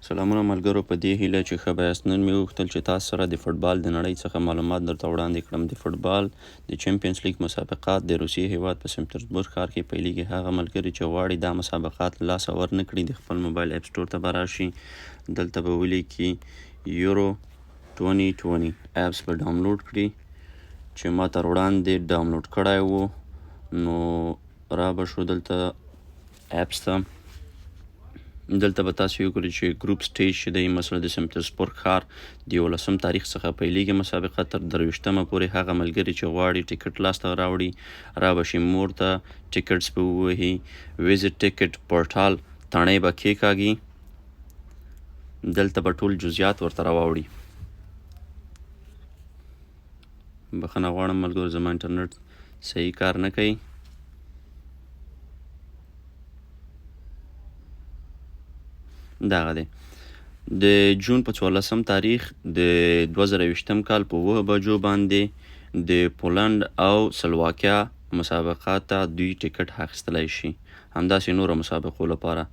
سلامونه ملګرو، په دې هیله چې ښه به یاست. نن مې وغوښتل چې تاسو سره د فوټبال د نړۍ څخه معلومات درته وړاندې کړم. د فوټبال د چمپېنز لیګ مسابقات د روسیې هیواد په سن پټرزبورګ ښار کې پیلیږي. هغه ملګري چې غواړي دا مسابقات له لاسه ورنکړي د خپل موبایل اپ سټور ته به راشي. دلته به ولیکي یورو 2020 اپس به ډاونلوډ کړي چې ما تر وړاندې ډاونلوډ کړی و. نو را به شو دلته اپس ته. دلته به تاسو وګورئ چې ګروپ سټیج چې دی مثلا د سن پټرزبورګ ښار د 11 تاریخ څخه پیلیږي مسابقه تر 23 پورې. هغه ملګري چې غواړي ټیکټ لاسته راوړي را به شي مور ته ټیکټس به ووهي. ویزټ ټیکټ پورټال تڼۍ به کېکاږي. دلته به ټول جزئیات ورته راواوړي. بخښنه غواړم ملګرو، زما انټرنټ صحیح کار نه کوي. دغه دی د جون په 14 تاریخ د 2020 کال په 9 بجو باندې د پولنډ او سلواکیا مسابقات ته دوی ټیکټ اخیستلی شي. همداسې نورو مسابقو لپاره